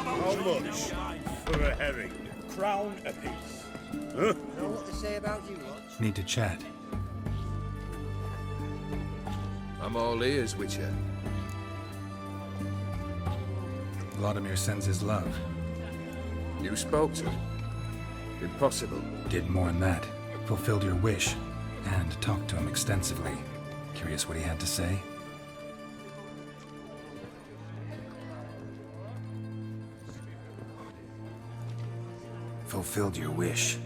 How much for a herring? Crown apiece. Huh? Know what they say about you, Watch? Need to chat. I'm all ears, Witcher. Vladimir sends his love. You spoke to him? Impossible. Did more than that. Fulfilled your wish. And talked to him extensively. Curious what he had to say? Fulfilled your wish.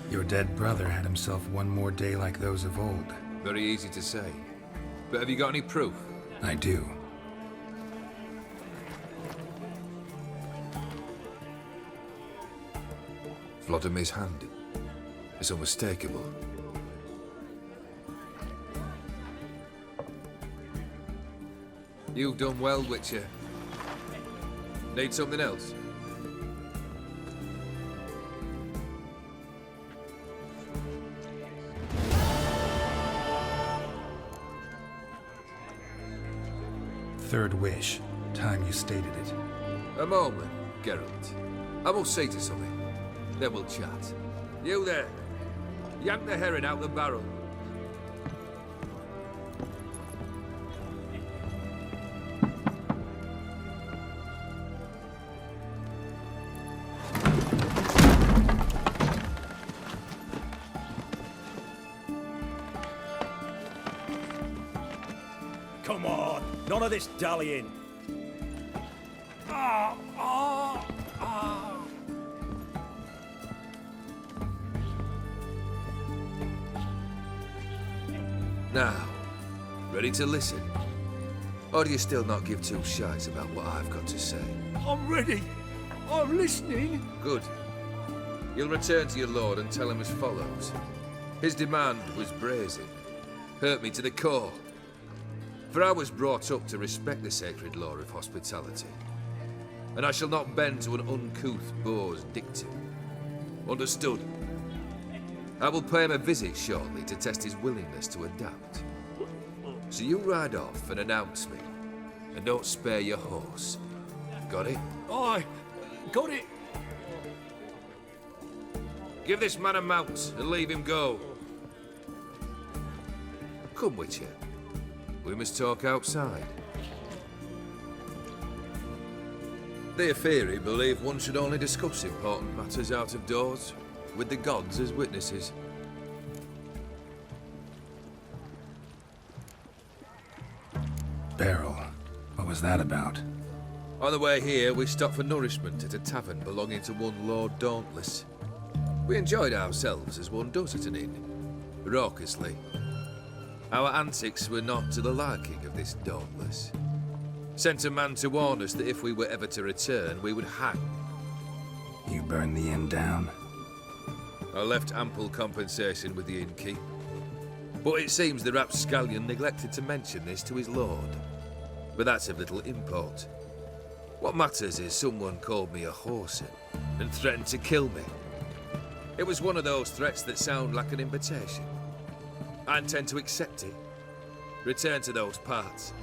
Your dead brother had himself one more day like those of old. Very easy to say. But have you got any proof? I do. Vladimir's hand. It's unmistakable. You've done well, Witcher. Need something else? Third wish. Time you stated it. A moment, Geralt. I will see to something. Then we'll chat. You there. Yank the herring out the barrel. Come on, none of this dallying. Now, ready to listen? Or do you still not give two shites about what I've got to say? I'm ready. I'm listening. Good. You'll return to your lord and tell him as follows. His demand was brazen. Hurt me to the core. For I was brought up to respect the sacred law of hospitality. And I shall not bend to an uncouth boor's dictum. Understood? I will pay him a visit shortly to test his willingness to adapt. So you ride off and announce me. And don't spare your horse. Got it? Aye, got it. Give this man a mount and leave him go. Come, Witcher. We must talk outside. The Aetheri believe one should only discuss important matters out of doors, with the gods as witnesses. Beryl. What was that about? On the way here, we stopped for nourishment at a tavern belonging to one Lord Dauntless. We enjoyed ourselves as one does at an inn, raucously. Our antics were not to the liking of this Dauntless. Sent a man to warn us that if we were ever to return, we would hang. You burned the inn down? I left ample compensation with the innkeep. But it seems the rapscallion neglected to mention this to his lord. But that's of little import. What matters is someone called me a whoreson and threatened to kill me. It was one of those threats that sound like an invitation. I intend to accept it. Return to those parts.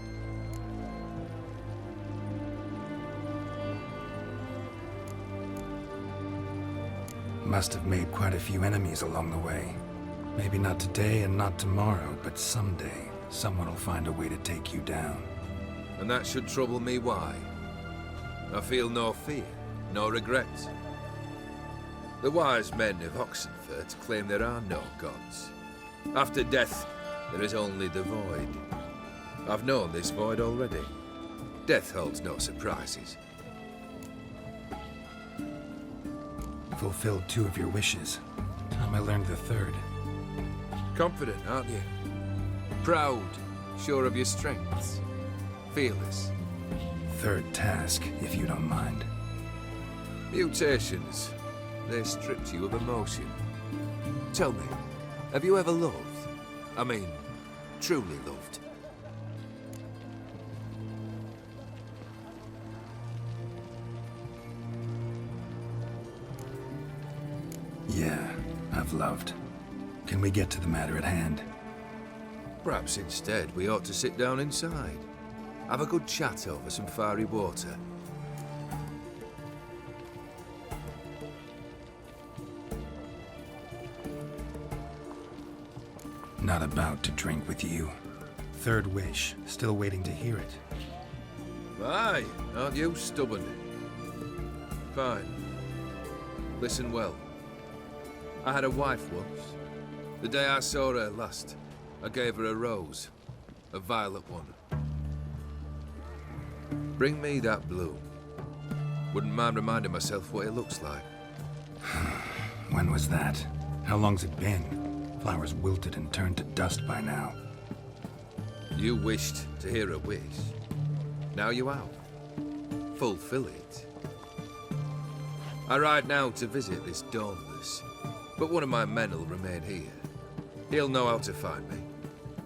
Must have made quite a few enemies along the way. Maybe not today and not tomorrow, but someday, someone will find a way to take you down. And that should trouble me why? I feel no fear, no regret. The wise men of Oxenfurt claim there are no gods. After death, there is only the void. I've known this void already. Death holds no surprises. Fulfilled 2 of your wishes. Time I learned the 3rd. Confident, aren't you? Proud, sure of your strengths. Fearless. 3rd task, if you don't mind. Mutations. They stripped you of emotion. Tell me, have you ever loved? I mean, truly loved? Yeah, I've loved. Can we get to the matter at hand? Perhaps instead we ought to sit down inside. Have a good chat over some fiery water. Not about to drink with you. Third wish, still waiting to hear it. Aye, aren't you stubborn? Fine. Listen well. I had a wife once. The day I saw her last, I gave her a rose. A violet one. Bring me that bloom. Wouldn't mind reminding myself what it looks like. When was that? How long's it been? Flowers wilted and turned to dust by now. You wished to hear a wish. Now you have. Fulfill it. I ride now to visit this Dauntless, but one of my men will remain here. He'll know how to find me.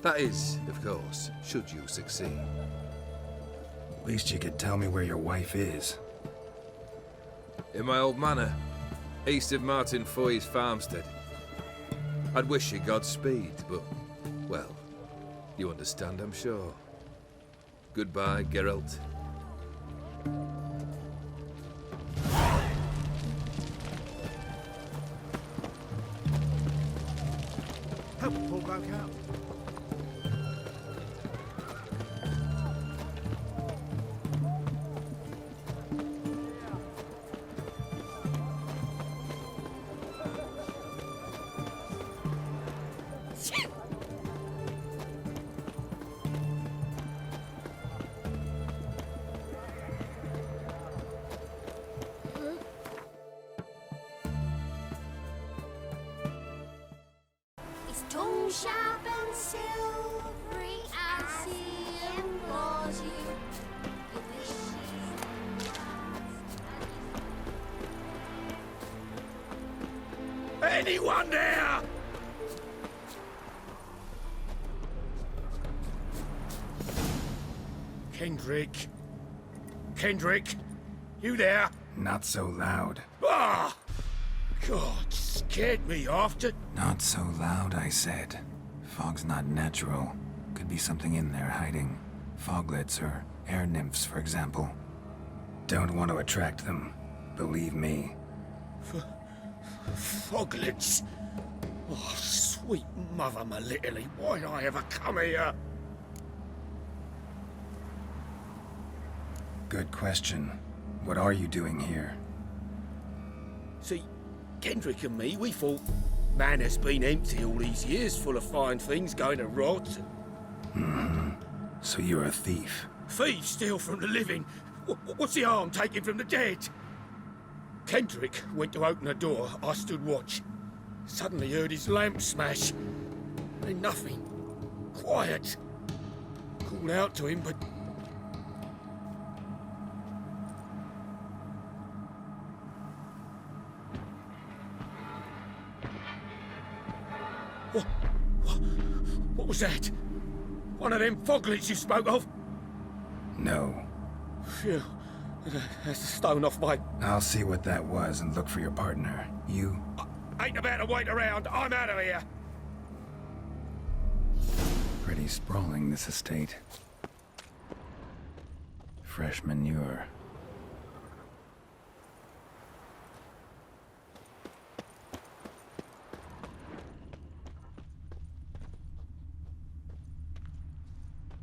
That is, of course, should you succeed. Least you could tell me where your wife is. In my old manor, east of Martin Foy's farmstead. I'd wish you Godspeed, but, well, you understand, I'm sure. Goodbye, Geralt. Help Paul broke out. His tongue sharp and silvery as he implores you. You wish Anyone there? Kendrick? Kendrick? You there? Not so loud. Ah! God, scared me after. Not so loud, I said. Fog's not natural. Could be something in there hiding. Foglets or air nymphs, for example. Don't want to attract them. Believe me. Foglets. Oh, sweet mother, my little, why'd I ever come here? Good question. What are you doing here? See, Kendrick and me, we thought man has been empty all these years, full of fine things going to rot. So you're a thief. Thieves steal from the living. What's the harm taken from the dead? Kendrick went to open the door. I stood watch. Suddenly heard his lamp smash. Then nothing. Quiet. Called out to him, but... What was that? One of them foglets you spoke of? No. Phew. That's a stone off my... I'll see what that was and look for your partner. You? Ain't about to wait around. I'm out of here. Pretty sprawling, this estate. Fresh manure.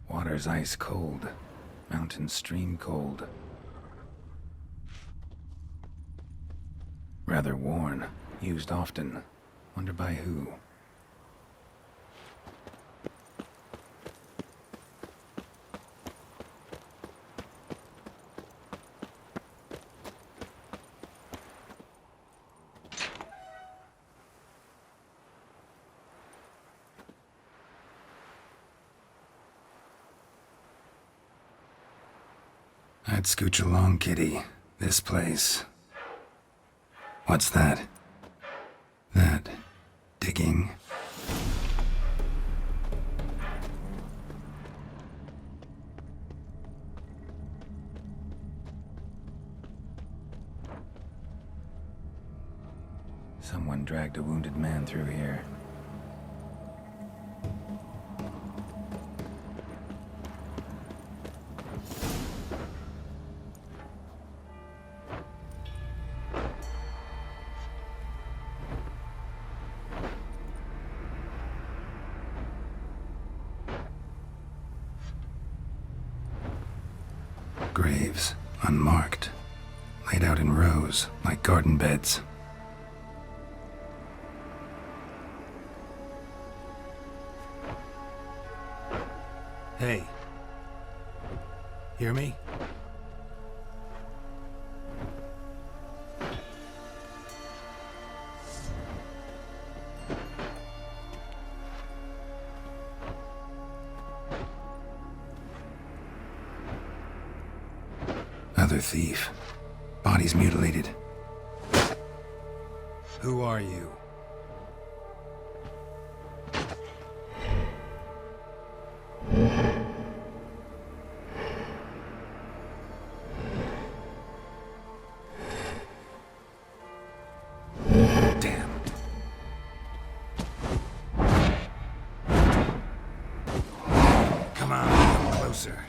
Water's ice cold. Mountain stream cold. Rather worn. Used often. Wonder by who. I'd scooch along, kitty. This place. What's that? That... digging? Someone dragged a wounded man through here. graves, unmarked, laid out in rows like garden beds. Hey. Hear me? Other thief. Body's mutilated. Who are you? Damn. Come on, come closer.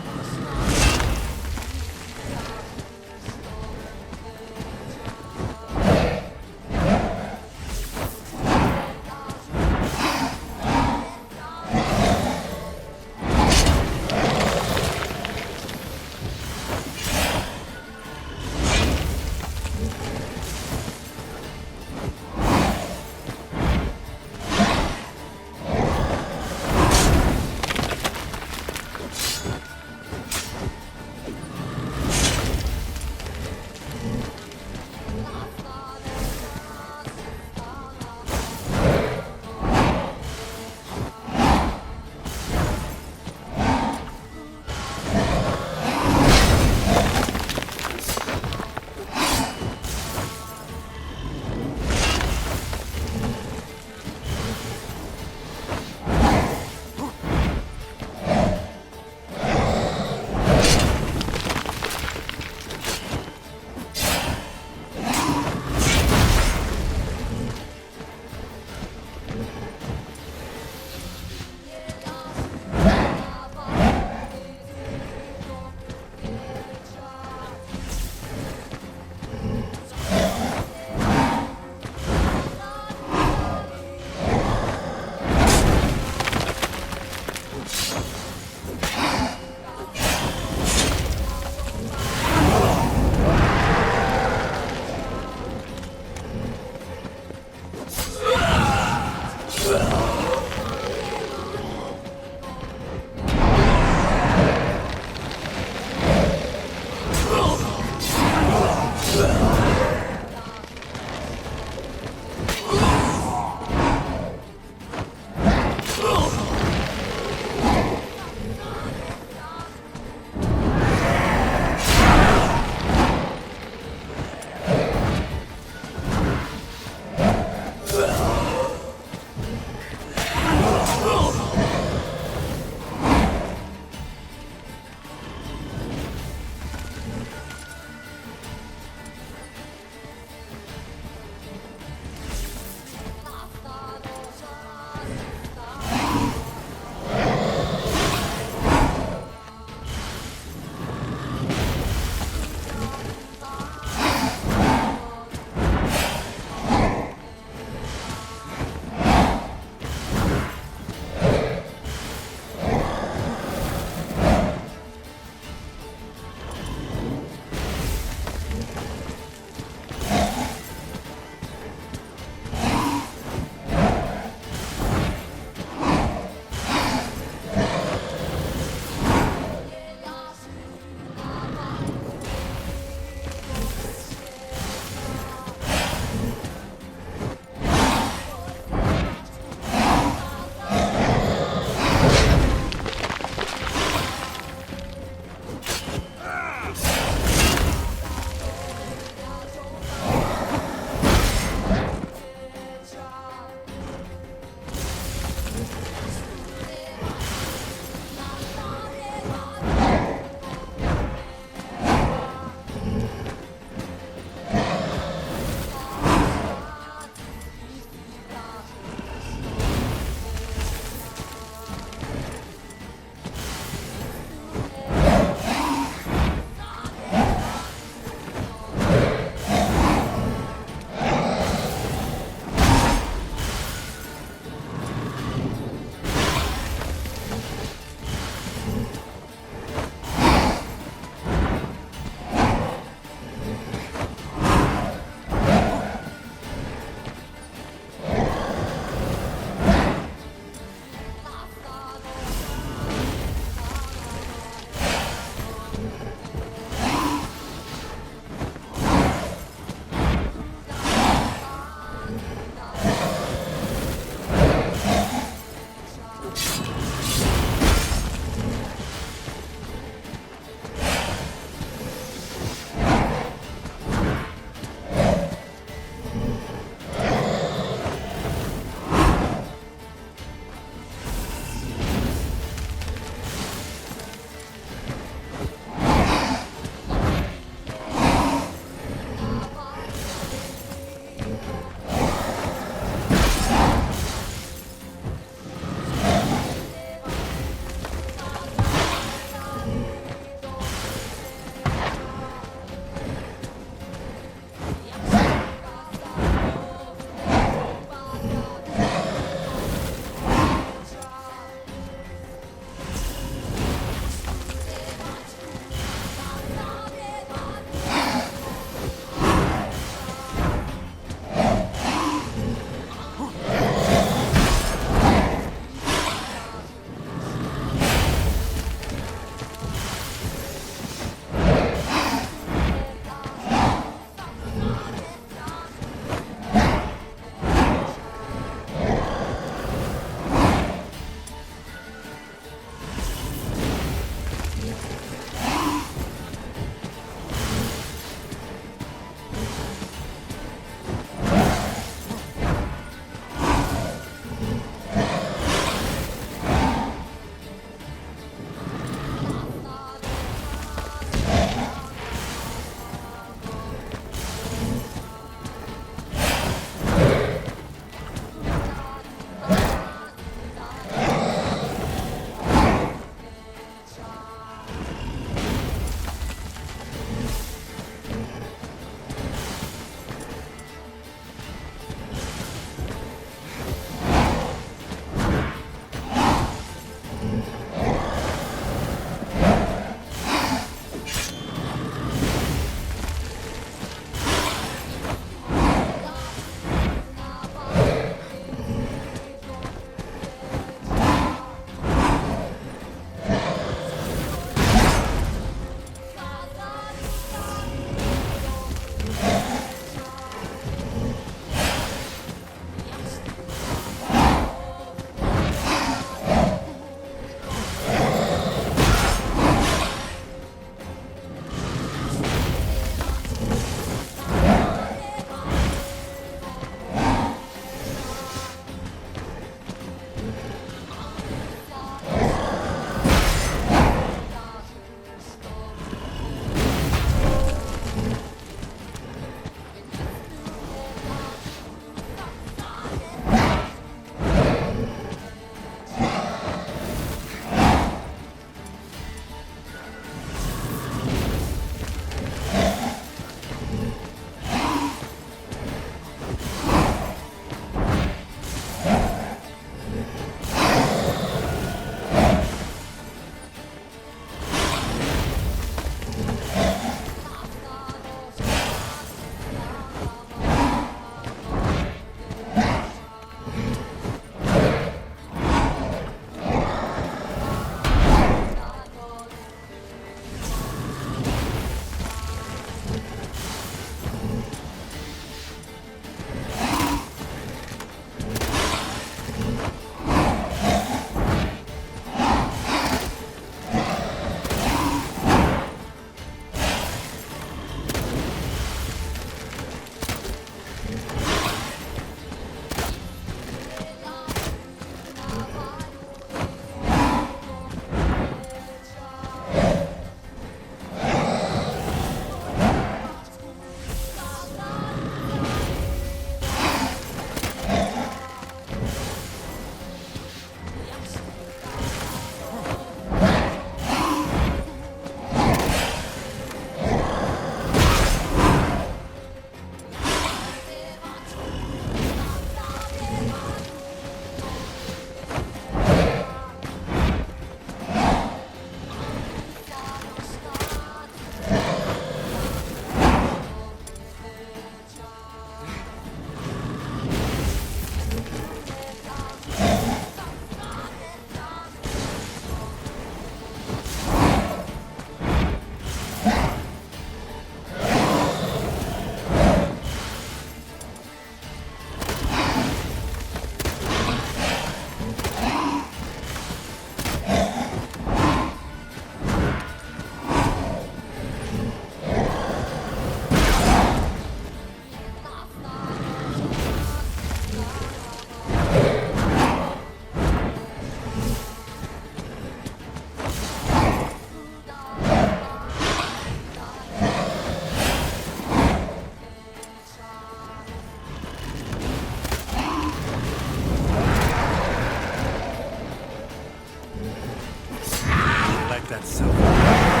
like that silver.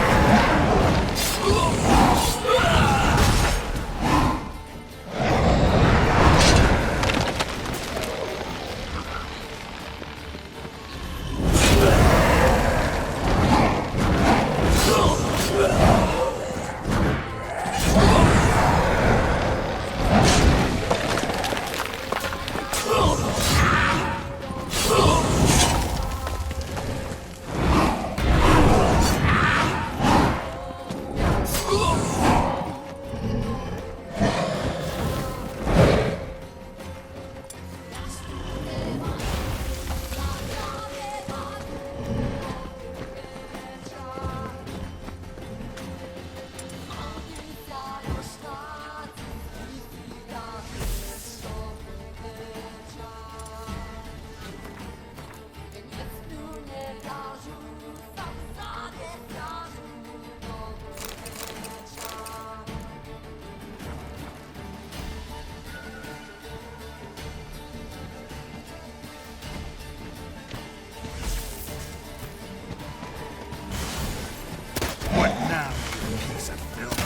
What now, you piece of filth?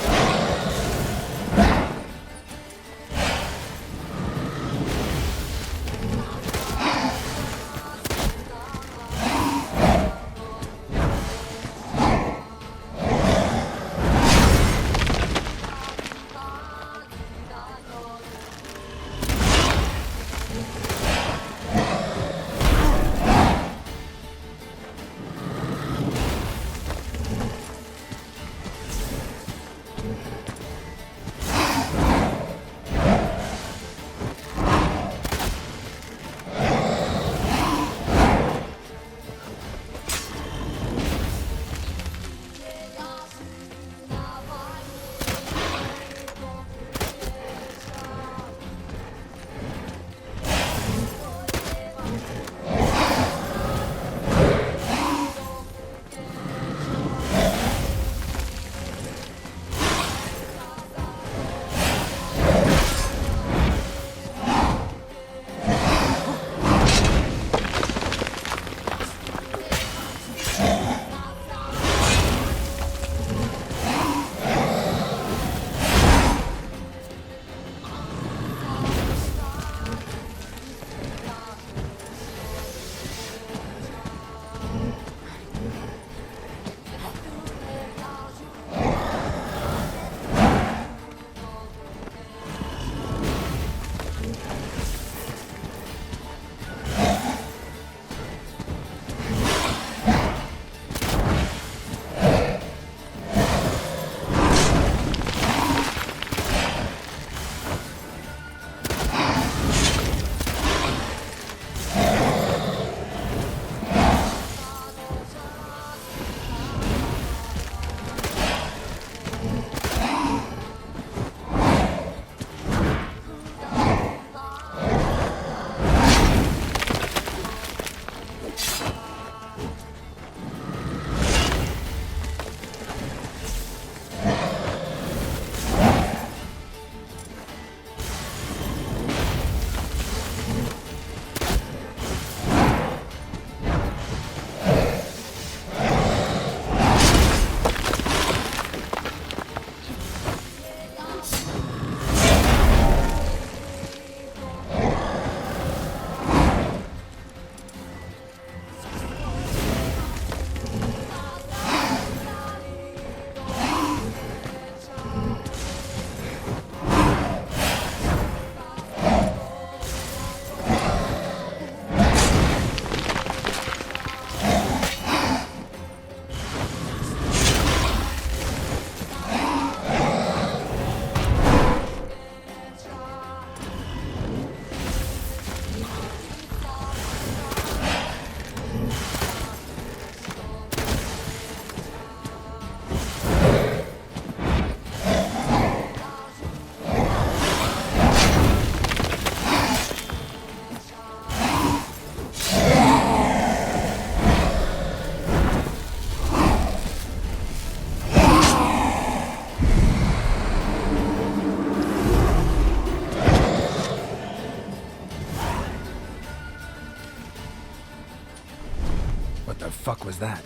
What the fuck was that?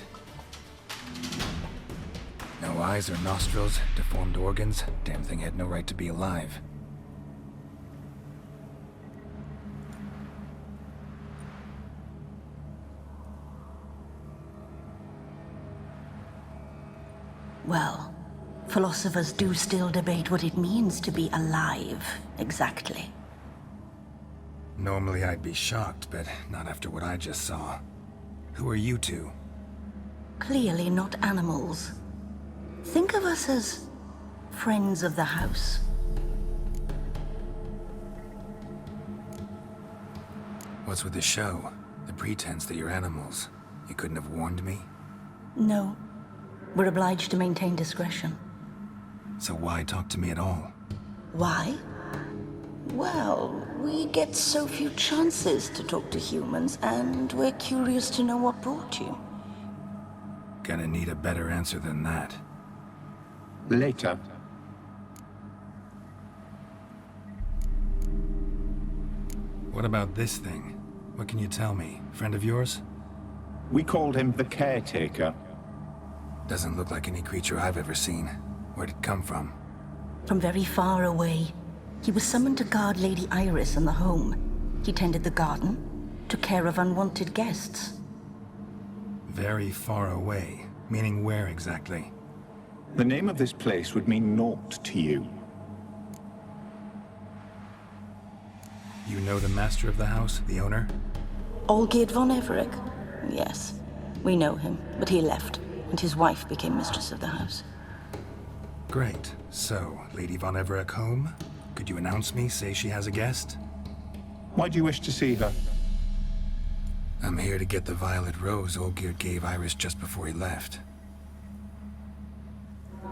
No eyes or nostrils, deformed organs. Damn thing had no right to be alive. Well, philosophers do still debate what it means to be alive, exactly. Normally I'd be shocked, but not after what I just saw. Who are you two? Clearly not animals. Think of us as friends of the house. What's with the show? The pretense that you're animals. You couldn't have warned me? No. We're obliged to maintain discretion. So why talk to me at all? Why? Well, we get so few chances to talk to humans, and we're curious to know what brought you. Gonna need a better answer than that. Later. What about this thing? What can you tell me? Friend of yours? We called him the Caretaker. Doesn't look like any creature I've ever seen. Where'd it come from? From very far away. He was summoned to guard Lady Iris and the home. He tended the garden, took care of unwanted guests. Very far away. Meaning where exactly? The name of this place would mean naught to you. You know the master of the house? The owner? Olgierd von Everec? Yes. We know him, but he left, and his wife became mistress of the house. Great. So, Lady von Everec home? Could you announce me, say she has a guest? Why do you wish to see her? I'm here to get the violet rose Olgierd gave Iris just before he left.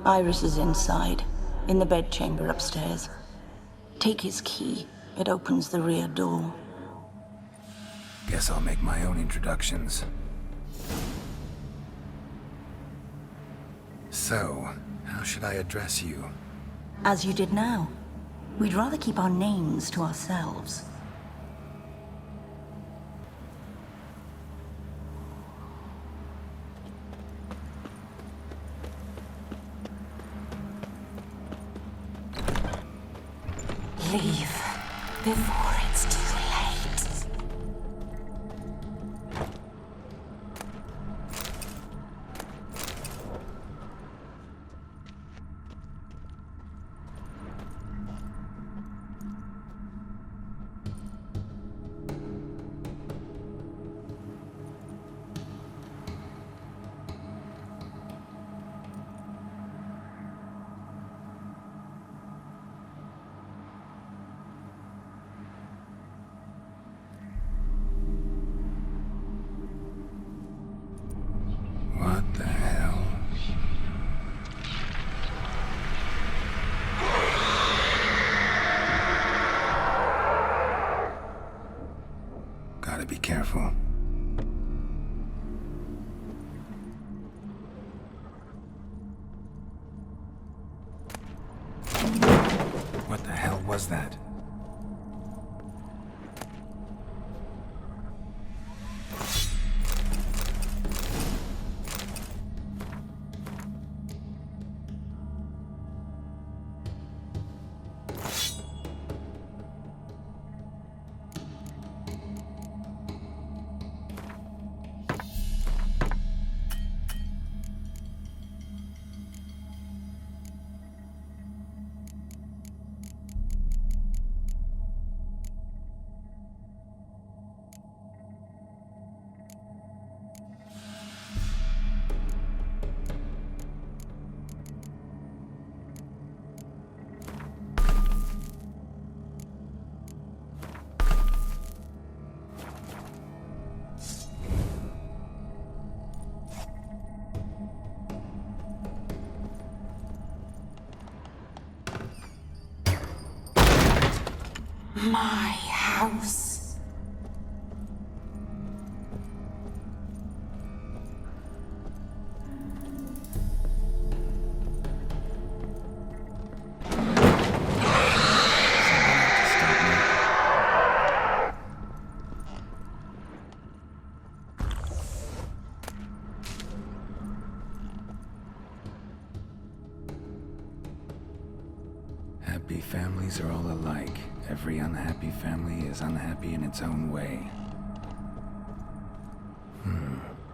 Iris is inside, in the bedchamber upstairs. Take his key. It opens the rear door. Guess I'll make my own introductions. So, how should I address you? As you did now. We'd rather keep our names to ourselves. Leave before it's too late. What the hell? Gotta be careful. What the hell was that? My house. Happy families are all alike. Every unhappy family is unhappy in its own way.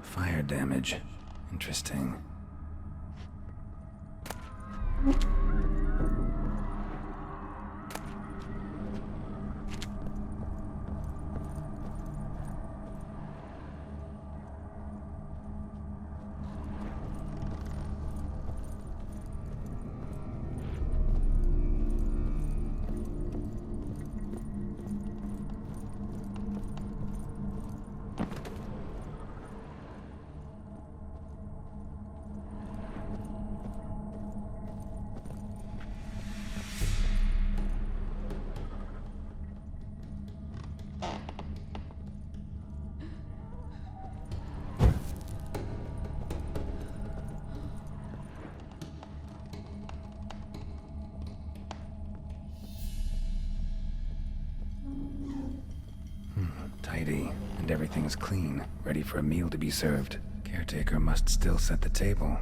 Fire damage. Interesting. Tidy, and everything's clean, ready for a meal to be served. Caretaker must still set the table.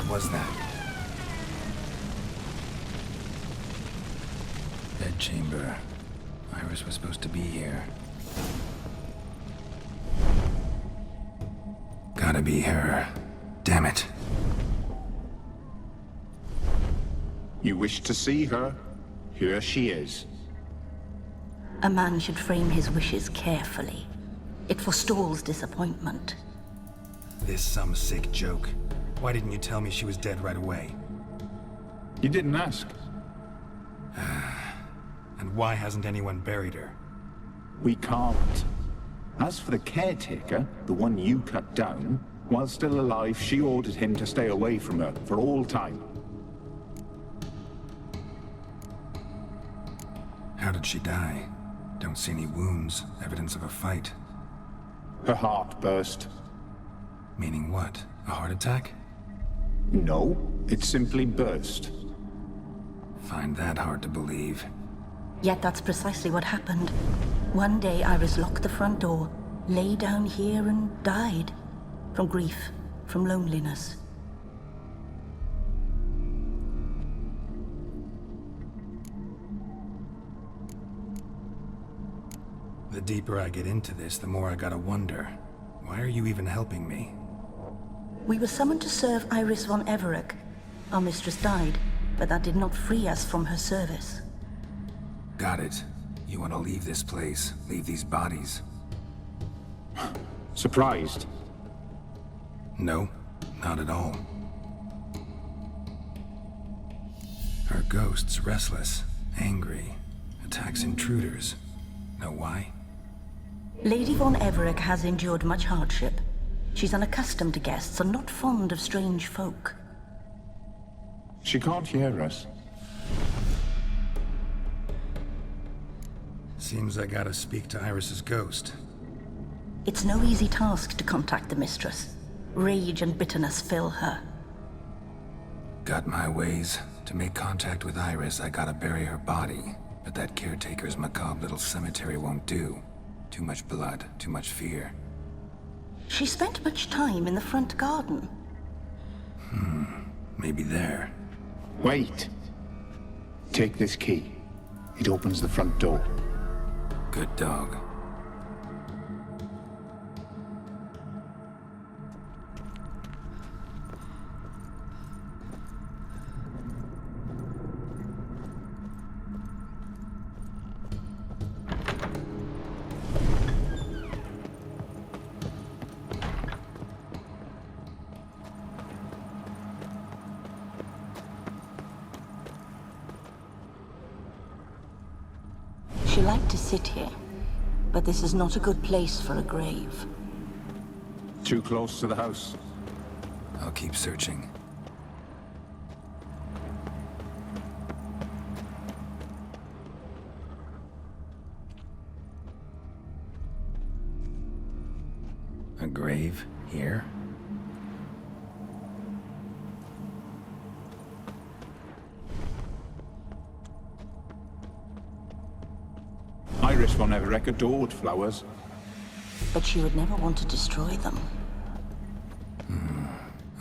was that? Bedchamber. Iris was supposed to be here. Gotta be her. Damn it. You wish to see her? Here she is. A man should frame his wishes carefully. It forestalls disappointment. This some sick joke. Why didn't you tell me she was dead right away? You didn't ask. And why hasn't anyone buried her? We can't. As for the caretaker, the one you cut down, while still alive, she ordered him to stay away from her for all time. How did she die? Don't see any wounds, evidence of a fight. Her heart burst. Meaning what? A heart attack? No, it simply burst. Find that hard to believe. Yet that's precisely what happened. One day Iris locked the front door, lay down here and died. From grief, from loneliness. The deeper I get into this, the more I gotta wonder. Why are you even helping me? We were summoned to serve Iris von Everec. Our mistress died, but that did not free us from her service. Got it. You want to leave this place, leave these bodies? Surprised? No, not at all. Her ghost's restless, angry, attacks intruders. Know why? Lady von Everec has endured much hardship. She's unaccustomed to guests and not fond of strange folk. She can't hear us. Seems I gotta speak to Iris's ghost. It's no easy task to contact the mistress. Rage and bitterness fill her. Got my ways. To make contact with Iris, I gotta bury her body. But that caretaker's macabre little cemetery won't do. Too much blood, too much fear. She spent much time in the front garden. Maybe there. Wait. Take this key. It opens the front door. Good dog. She liked to sit here, but this is not a good place for a grave. Too close to the house. I'll keep searching. A grave here? Iris von Everec adored flowers. But she would never want to destroy them.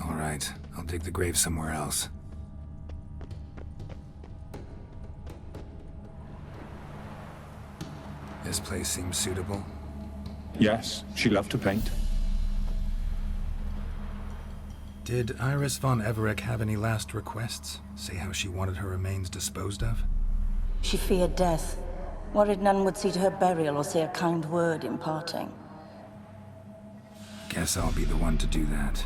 All right, I'll dig the grave somewhere else. This place seems suitable. Yes, she loved to paint. Did Iris von Everec have any last requests? Say how she wanted her remains disposed of? She feared death, worried none would see to her burial or say a kind word in parting. Guess I'll be the one to do that.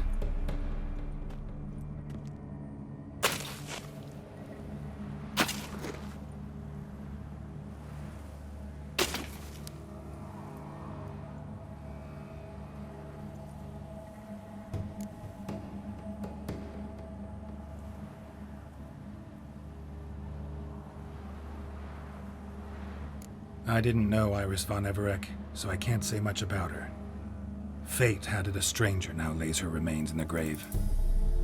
I didn't know Iris von Everec, so I can't say much about her. Fate had it a stranger now lays her remains in the grave.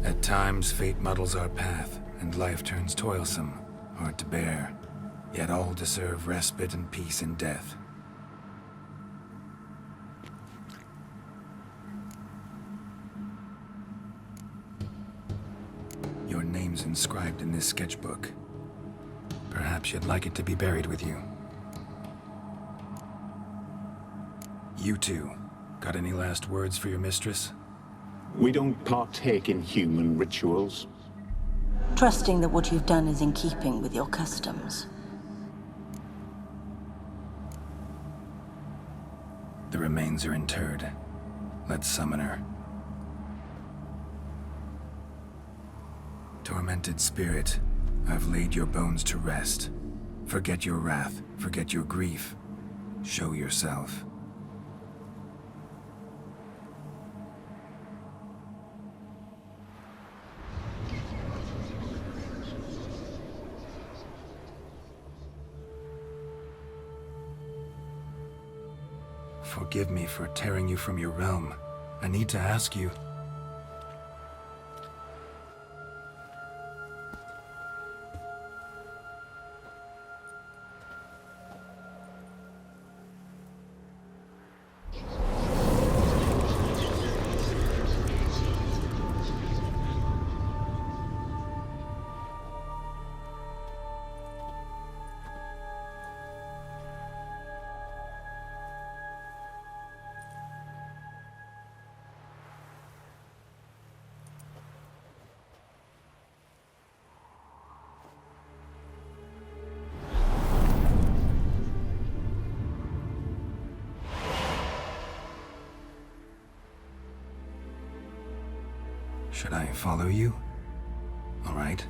At times, fate muddles our path, and life turns toilsome, hard to bear. Yet all deserve respite and peace in death. names inscribed in this sketchbook. Perhaps you'd like it to be buried with you. You two, got any last words for your mistress? We don't partake in human rituals. Trusting that what you've done is in keeping with your customs. The remains are interred. Let's summon her. Tormented spirit, I've laid your bones to rest. Forget your wrath, forget your grief. Show yourself. Forgive me for tearing you from your realm. I need to ask you. Should I follow you? All right.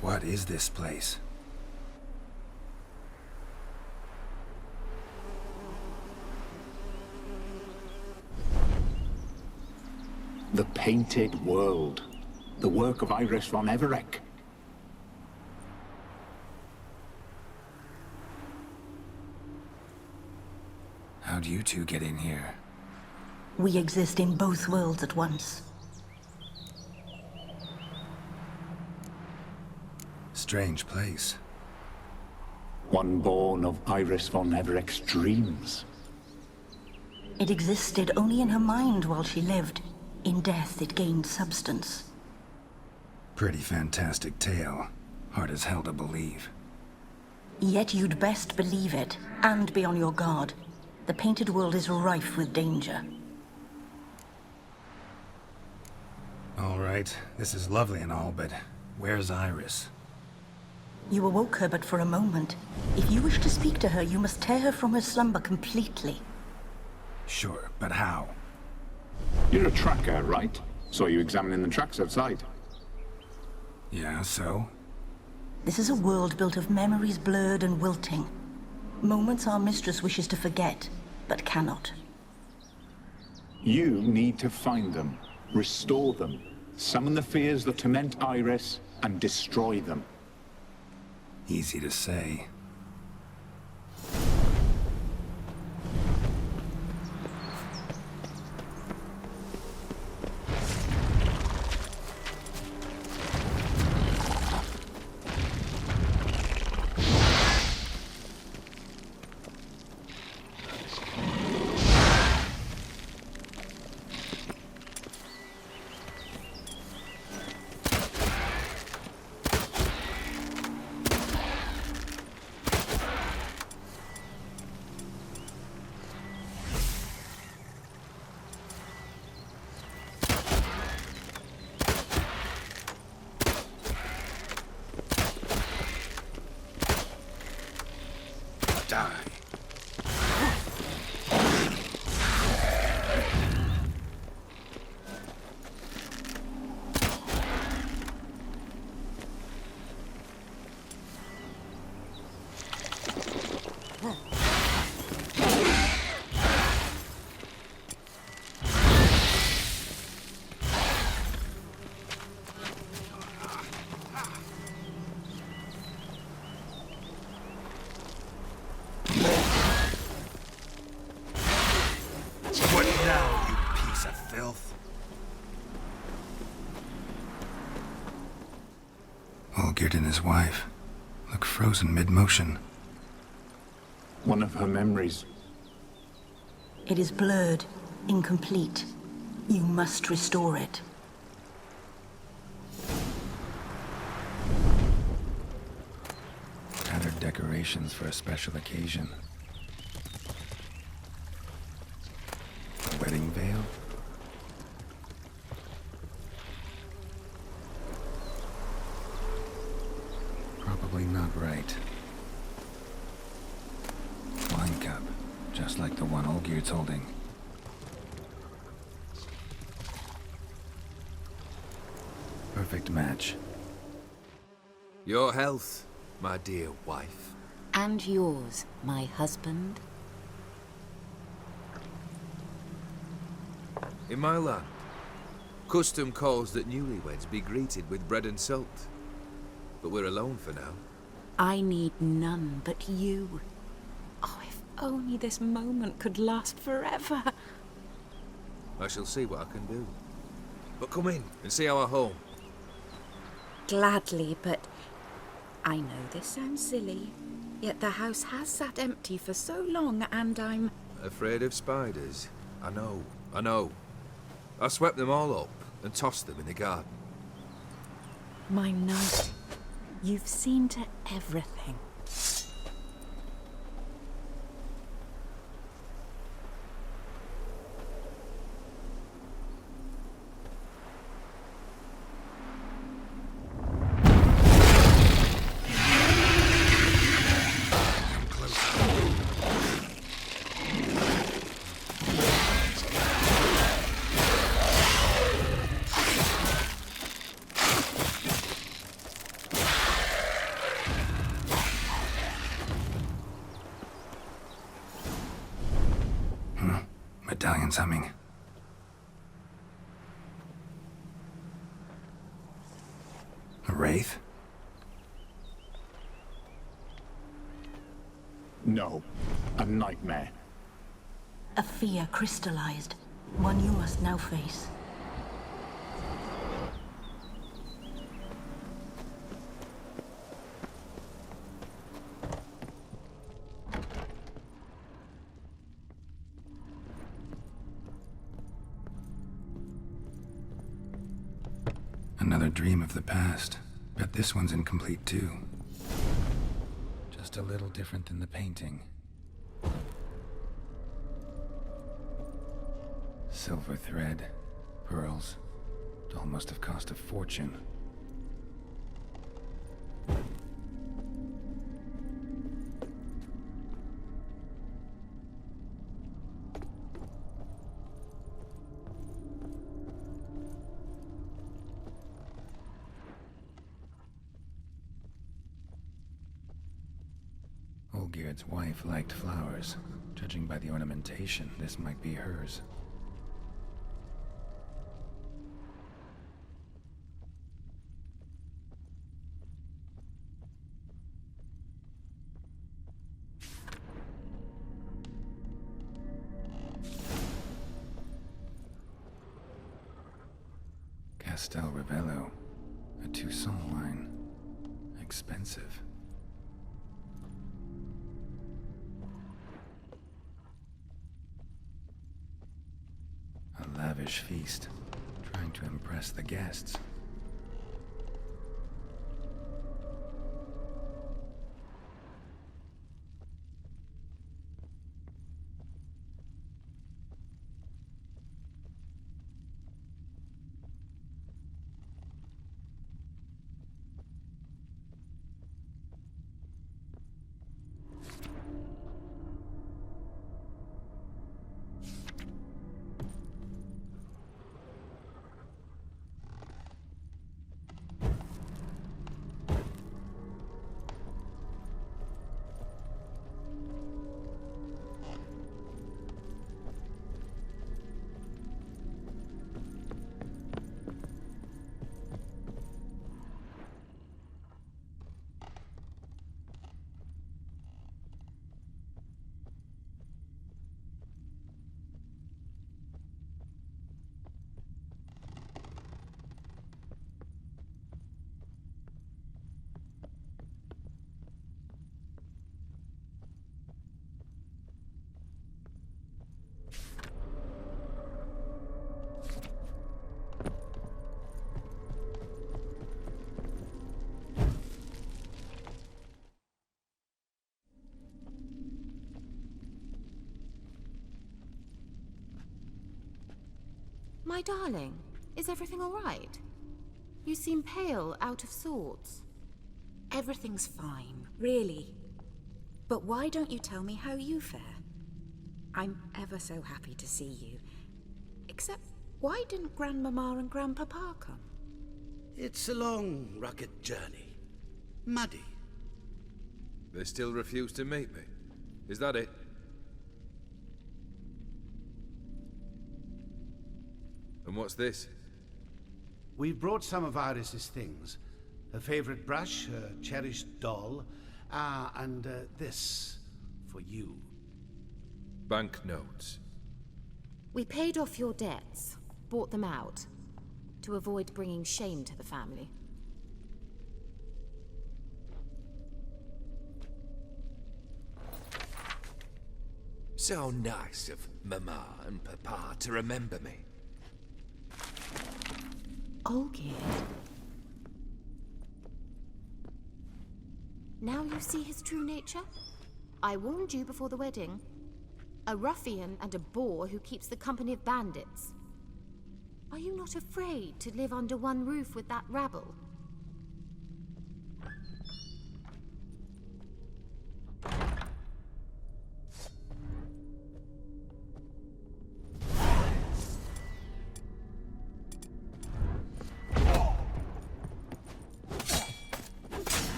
What is this place? The Painted World. The work of Iris von Everec. How'd you two get in here? We exist in both worlds at once. Strange place. One born of Iris von Everec's dreams. It existed only in her mind while she lived. In death, it gained substance. Pretty fantastic tale. Hard as hell to believe. Yet you'd best believe it, and be on your guard. The Painted World is rife with danger. All right, this is lovely and all, but where's Iris? You awoke her but for a moment. If you wish to speak to her, you must tear her from her slumber completely. Sure, but how? You're a tracker, right? Saw you examining the tracks outside. Yeah, so? This is a world built of memories blurred and wilting. Moments our mistress wishes to forget, but cannot. You need to find them, restore them, summon the fears that torment Iris, and destroy them. Easy to say. Olgerd and his wife. look frozen mid-motion. One of her memories. It is blurred, incomplete. You must restore it. Gathered decorations for a special occasion. A wedding veil? Probably not right. Wine cup, just like the one Olgierd's holding. Perfect match. Your health, my dear wife. And yours, my husband. In my land, custom calls that newlyweds be greeted with bread and salt. But we're alone for now. I need none but you. Oh, if only this moment could last forever. I shall see what I can do. But come in and see our home. Gladly, but I know this sounds silly, yet the house has sat empty for so long, and I'm... Afraid of spiders? I know. I swept them all up and tossed them in the garden. My knight, you've seen to everything. Medallion's humming. A wraith? No, a nightmare. A fear crystallized, one you must now face. Another dream of the past. Bet this one's incomplete too. Just a little different than the painting. Silver thread, pearls. It all must have cost a fortune. Olgierd's wife liked flowers. Judging by the ornamentation, this might be hers. Castel Ravello, a Toussaint wine. Expensive. A lavish feast, trying to impress the guests. My darling, is everything all right? You seem pale, out of sorts. Everything's fine, really. But why don't you tell me how you fare? I'm ever so happy to see you. Except, why didn't Grandmama and Grandpapa come? It's a long, rugged journey. Muddy. They still refuse to meet me. Is that it? And what's this? We've brought some of Iris's things. Her favorite brush, her cherished doll, and this for you. Banknotes. We paid off your debts, bought them out, to avoid bringing shame to the family. So nice of Mama and Papa to remember me. Olgierd. Now you see his true nature? I warned you before the wedding. A ruffian and a boor who keeps the company of bandits. Are you not afraid to live under one roof with that rabble?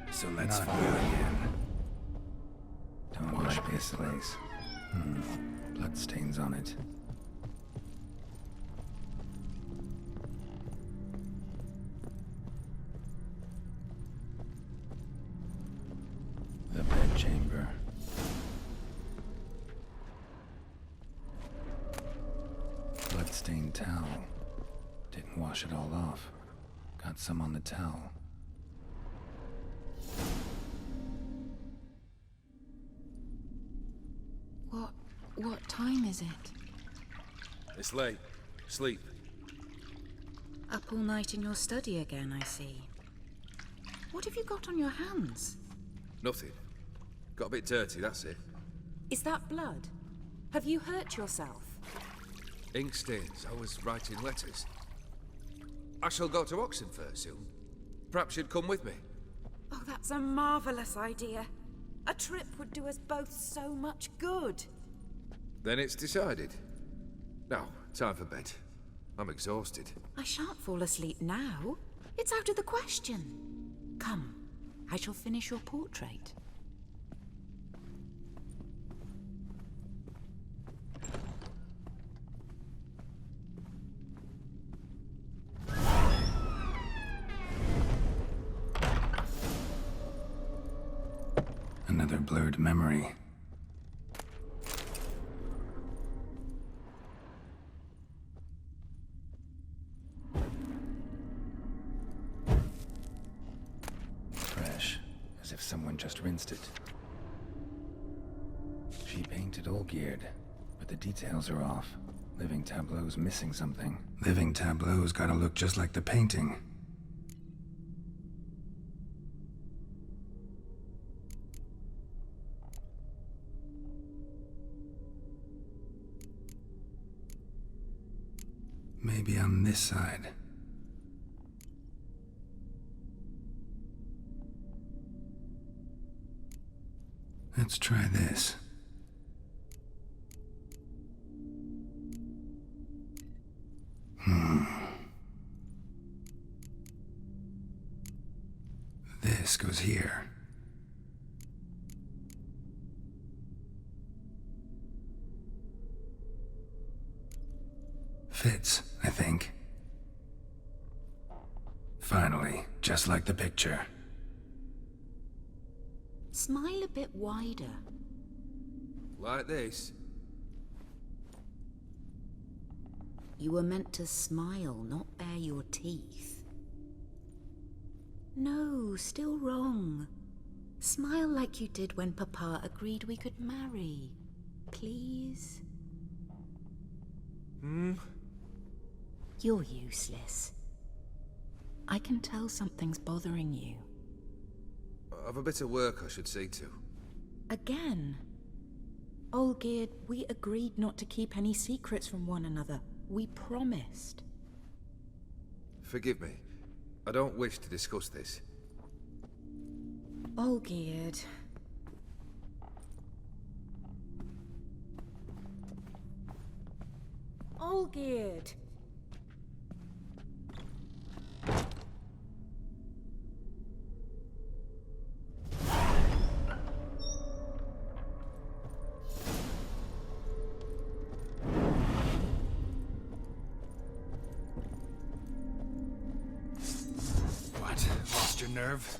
So let's fall again. Don't wash this lace. Bloodstains on it. The bedchamber. Bloodstained towel. Didn't wash it all off. Got some on the towel. What time is it? It's late. Sleep. Up all night in your study again, I see. What have you got on your hands? Nothing. Got a bit dirty, that's it. Is that blood? Have you hurt yourself? Ink stains. I was writing letters. I shall go to Oxenfurt soon. Perhaps you'd come with me. Oh, that's a marvelous idea. A trip would do us both so much good. Then it's decided. Now, time for bed. I'm exhausted. I shan't fall asleep now. It's out of the question. Come, I shall finish your portrait. Another blurred memory. Fresh, as if someone just rinsed it. She painted Olgierd, but the details are off. Living Tableau's missing something. Living Tableau's gotta look just like the painting. Maybe on this side. Let's try this. This goes here. Fits, I think. Finally, just like the picture. Smile a bit wider. Like this? You were meant to smile, not bare your teeth. No, still wrong. Smile like you did when Papa agreed we could marry. Please? You're useless. I can tell something's bothering you. I've a bit of work I should see to. Again? Olgierd, we agreed not to keep any secrets from one another. We promised. Forgive me. I don't wish to discuss this. Olgierd. Olgierd! What? Lost your nerve?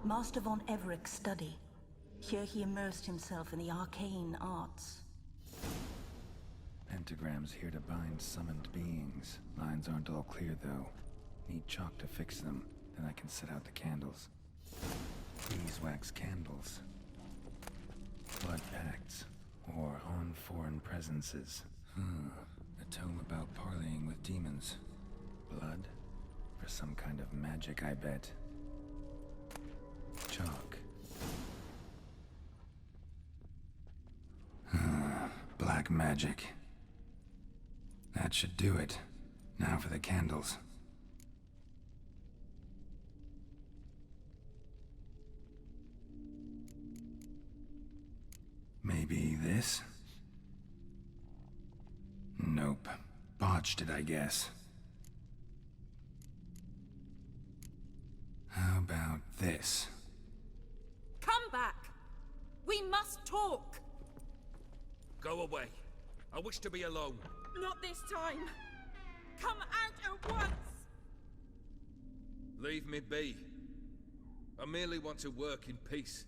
Master von Everett's study. Here he immersed himself in the arcane arts. Pentagrams here to bind summoned beings. Lines aren't all clear, though. Need chalk to fix them, then I can set out the candles. Beeswax candles. Blood pacts. Or on foreign presences. A tome about parleying with demons. Blood? For some kind of magic, I bet. Chalk. Black magic. That should do it. Now for the candles. Maybe this? Nope. Botched it, I guess. How about this? Come back! We must talk! Go away. I wish to be alone. Not this time! Come out at once! Leave me be. I merely want to work in peace.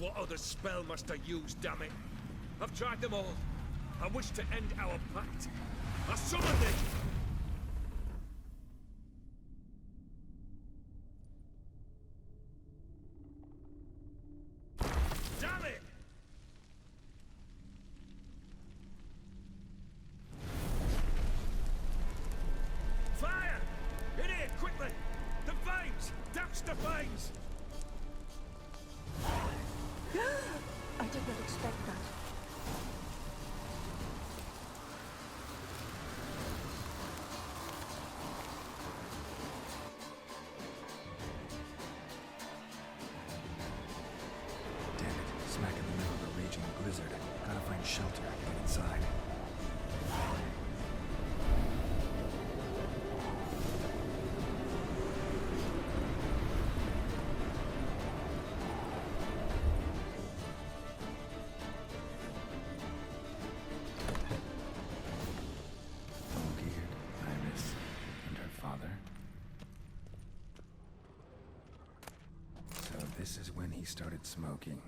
What other spell must I use, damn it? I've tried them all. I wish to end our pact. I summoned it! Damn it! Fire! In here, quickly! The flames! Douse the flames! I did not expect that. Damn it, smack in the middle of a raging blizzard. Gotta find shelter and get inside. This is when he started smoking.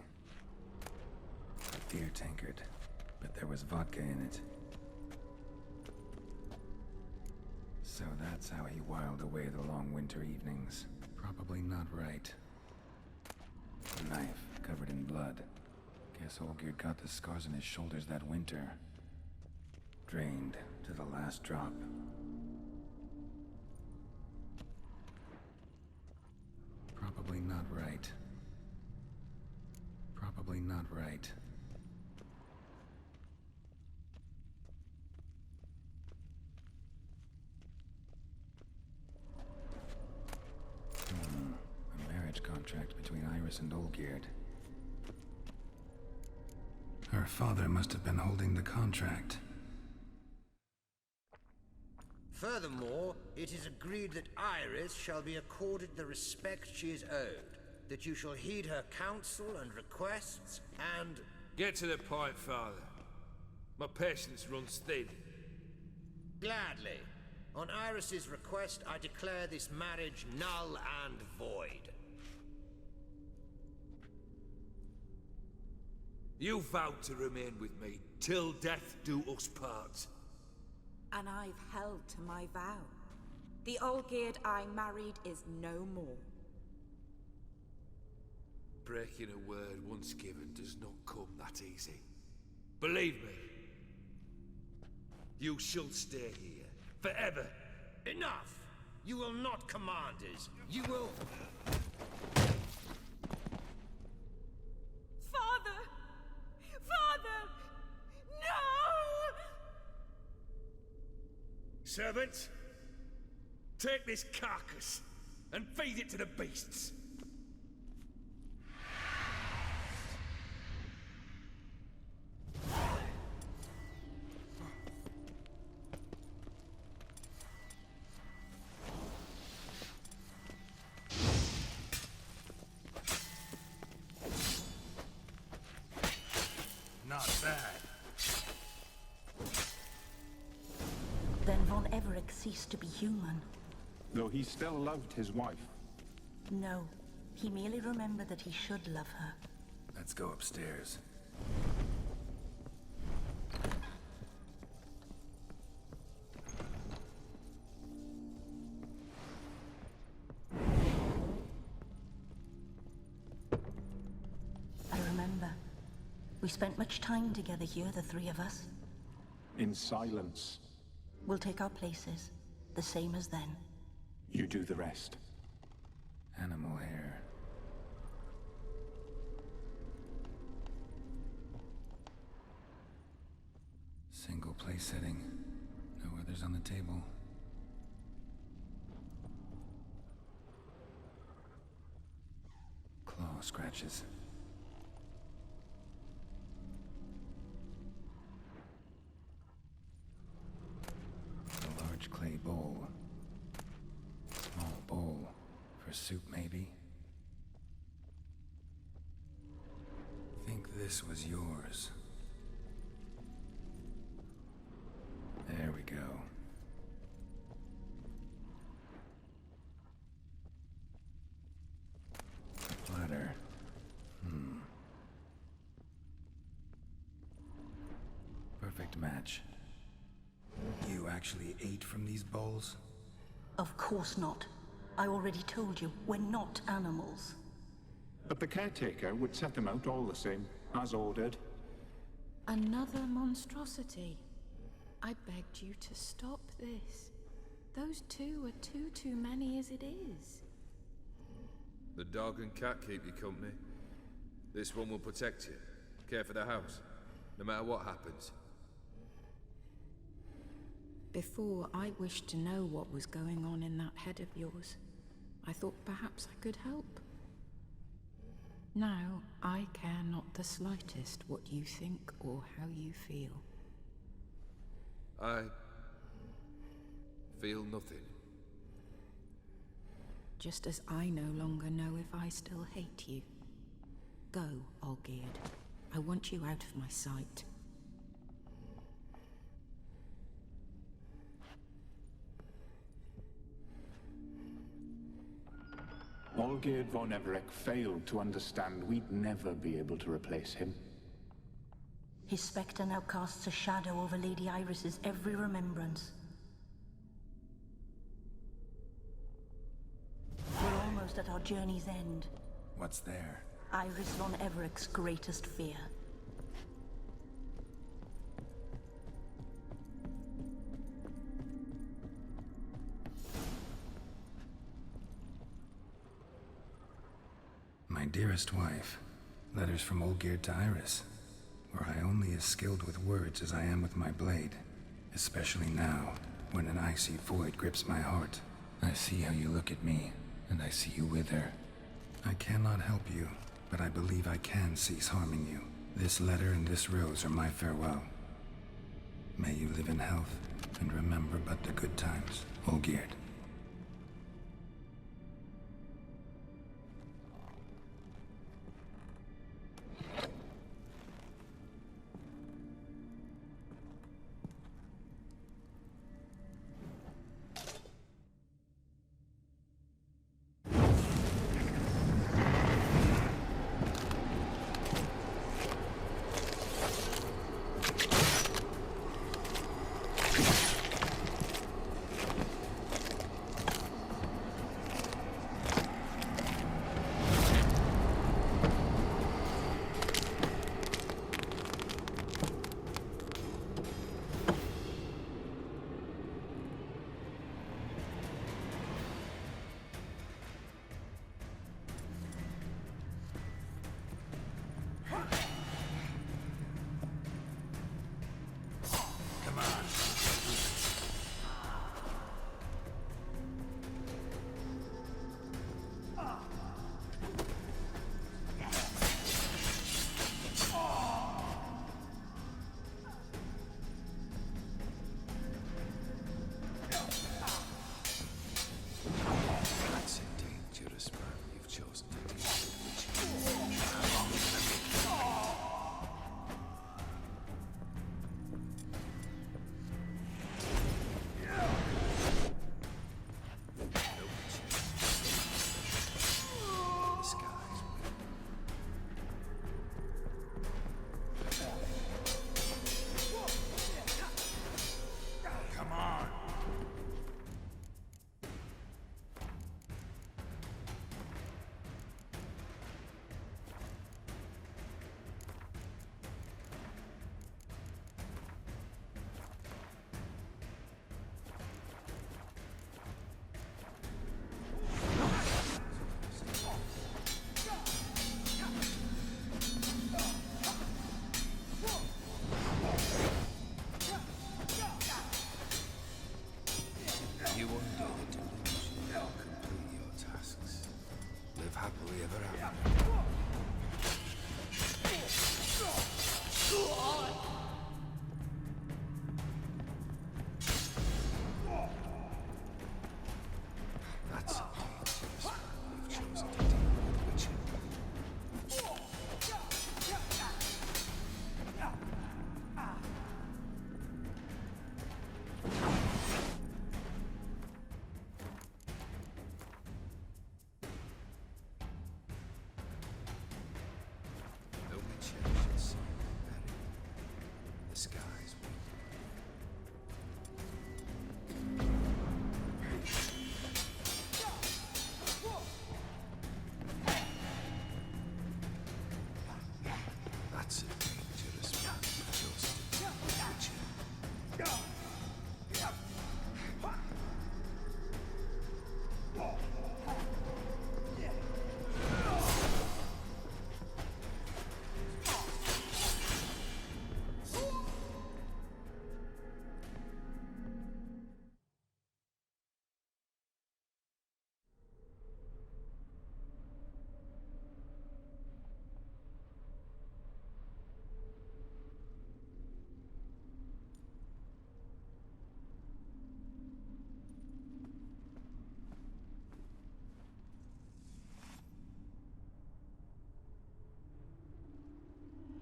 A beer tankard, but there was vodka in it. So that's how he whiled away the long winter evenings. Probably not right. A knife covered in blood. Guess Olgierd got the scars on his shoulders that winter. Drained to the last drop. Probably not right. Probably not right. A marriage contract between Iris and Olgierd. Her father must have been holding the contract. Furthermore, it is agreed that Iris shall be accorded the respect she is owed, that you shall heed her counsel and requests, and... Get to the point, Father. My patience runs thin. Gladly. On Iris's request, I declare this marriage null and void. You vowed to remain with me till death do us part. And I've held to my vow. The Olgierd I married is no more. Breaking a word once given does not come that easy. Believe me. You shall stay here, forever. Enough! You will not command us. You will... Father! Father! No! Servants, take this carcass and feed it to the beasts. Not bad. Then Von Everett ceased to be human. Though he still loved his wife. No, he merely remembered that he should love her. Let's go upstairs. I remember. We spent much time together here, the three of us. In silence. We'll take our places, the same as then. You do the rest. Animal hair. Single place setting. No others on the table. Claw scratches. A large clay bowl. Small bowl. For soup, maybe? Think this was yours. There we go. Platter. Perfect match. You actually ate from these bowls? Of course not. I already told you, we're not animals. But the caretaker would set them out all the same, as ordered. Another monstrosity. I begged you to stop this. Those two are too many as it is. The dog and cat keep you company. This one will protect you. Care for the house, no matter what happens. Before, I wished to know what was going on in that head of yours. I thought perhaps I could help. Now, I care not the slightest what you think or how you feel. I feel nothing. Just as I no longer know if I still hate you. Go, Olgierd. I want you out of my sight. Olgierd von Everett failed to understand we'd never be able to replace him. His spectre now casts a shadow over Lady Iris's every remembrance. We're almost at our journey's end. What's there? Iris von Everett's greatest fear. My dearest wife, letters from Olgierd to Iris, where I only as skilled with words as I am with my blade, especially now, when an icy void grips my heart. I see how you look at me, and I see you wither. I cannot help you, but I believe I can cease harming you. This letter and this rose are my farewell. May you live in health, and remember but the good times, Olgierd.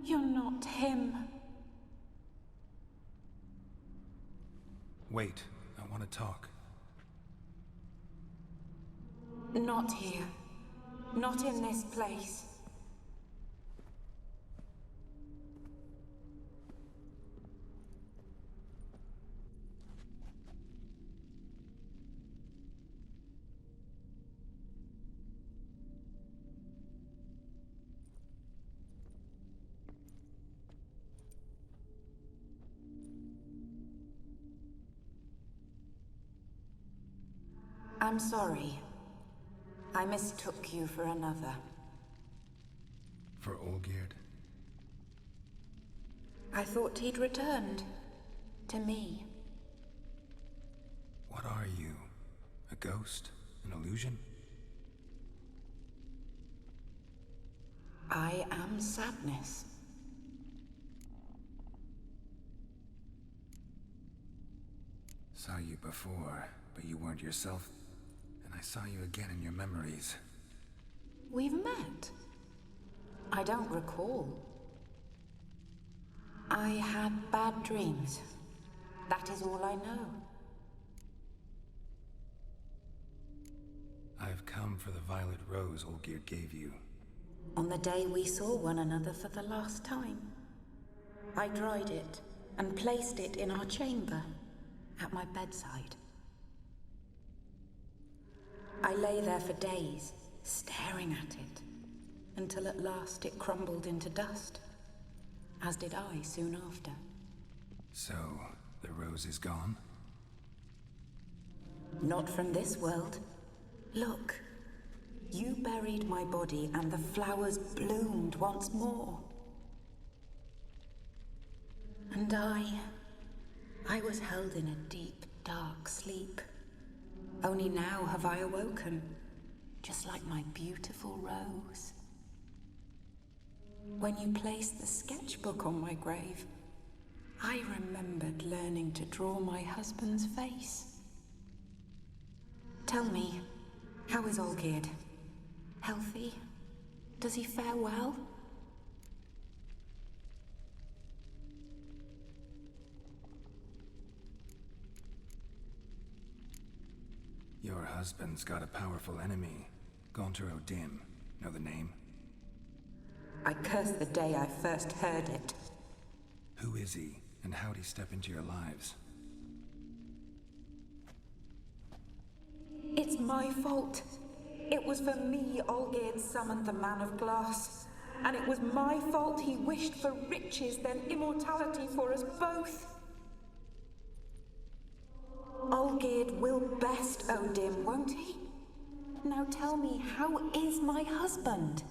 You're not him. Wait, I want to talk. Not here. Not in this place. I'm sorry. I mistook you for another. For Olgierd? I thought he'd returned. To me. What are you? A ghost? An illusion? I am sadness. Saw you before, but you weren't yourself. And I saw you again in your memories. We've met. I don't recall. I had bad dreams. That is all I know. I've come for the violet rose Olgierd gave you. On the day we saw one another for the last time, I dried it and placed it in our chamber at my bedside. I lay there for days, staring at it, until at last it crumbled into dust, as did I soon after. So, the rose is gone? Not from this world. Look, you buried my body and the flowers bloomed once more. And I was held in a deep, dark sleep. Only now have I awoken, just like my beautiful rose. When you placed the sketchbook on my grave, I remembered learning to draw my husband's face. Tell me, how is Olgierd? Healthy? Does he fare well? Your husband's got a powerful enemy. Gaunter O'Dim. Know the name? I curse the day I first heard it. Who is he, and how'd he step into your lives? It's my fault. It was for me Olgierd summoned the Man of Glass. And it was my fault he wished for riches, then immortality for us both. Olgierd will best O'Dim, won't he? Now tell me, how is my husband?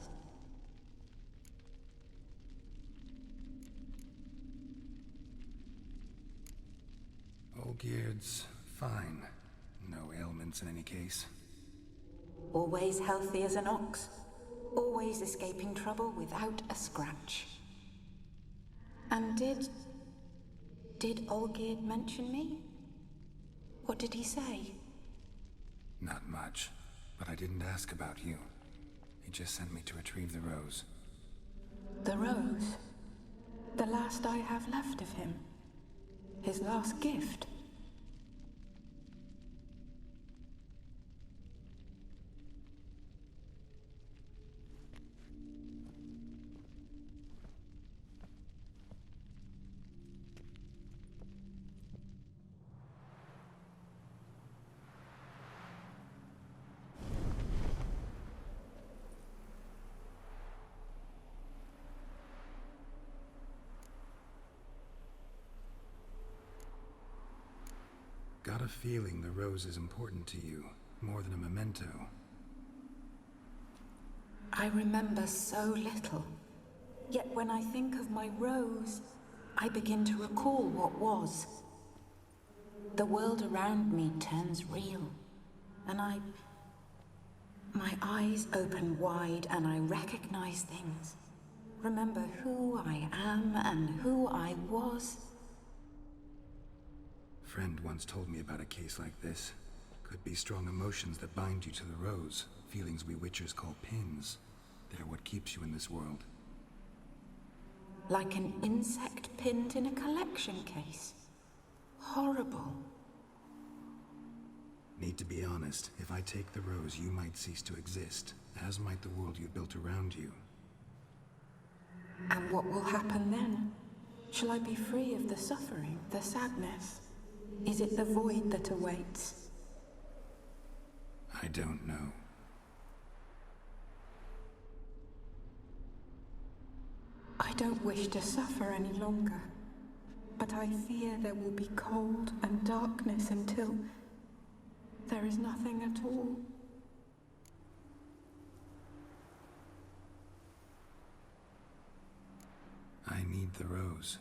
Olgierd's fine. No ailments in any case. Always healthy as an ox. Always escaping trouble without a scratch. And did Olgierd mention me? What did he say? Not much, but I didn't ask about you. He just sent me to retrieve the rose. The rose? The last I have left of him? His last gift? Got a feeling the rose is important to you, more than a memento. I remember so little. Yet when I think of my rose, I begin to recall what was. The world around me turns real, and my eyes open wide and I recognize things. Remember who I am and who I was. Friend once told me about a case like this. Could be strong emotions that bind you to the rose. Feelings we witchers call pins. They're what keeps you in this world. Like an insect pinned in a collection case. Horrible. Need to be honest. If I take the rose, you might cease to exist, as might the world you built around you. And what will happen then? Shall I be free of the suffering, the sadness? Is it the void that awaits? I don't know. I don't wish to suffer any longer, but I fear there will be cold and darkness until there is nothing at all. need the rose.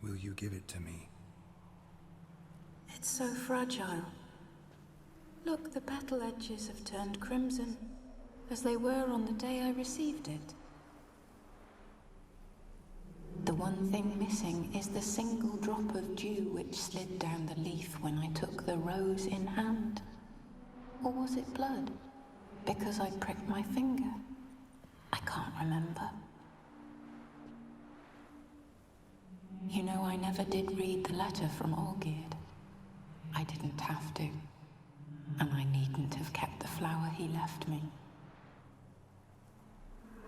Will you give it to me? It's so fragile. Look, the petal edges have turned crimson, as they were on the day I received it. The one thing missing is the single drop of dew which slid down the leaf when I took the rose in hand. Or was it blood? Because I pricked my finger. I can't remember. You know, I never did read the letter from Olgierd. I didn't have to. And I needn't have kept the flower he left me.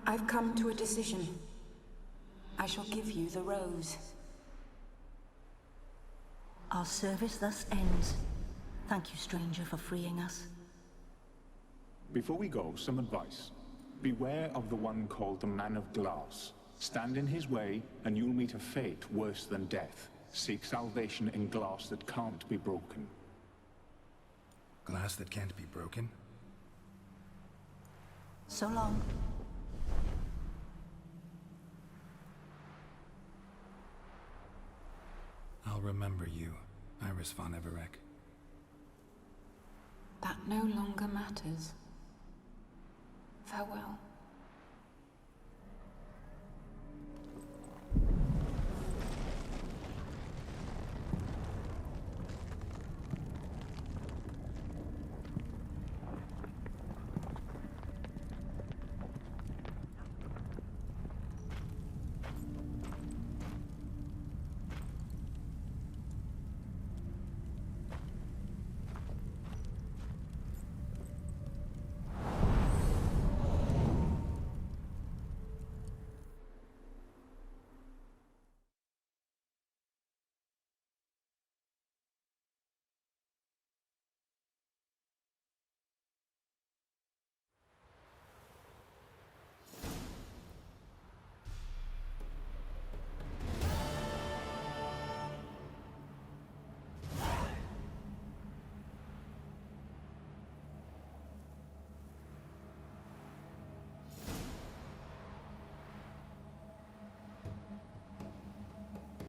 I've come to a decision. I shall give you the rose. Our service thus ends. Thank you, stranger, for freeing us. Before we go, some advice. Beware of the one called the Man of Glass. Stand in his way, and you'll meet a fate worse than death. Seek salvation in glass that can't be broken. Glass that can't be broken? So long. I'll remember you, Iris von Everec. That no longer matters. Farewell.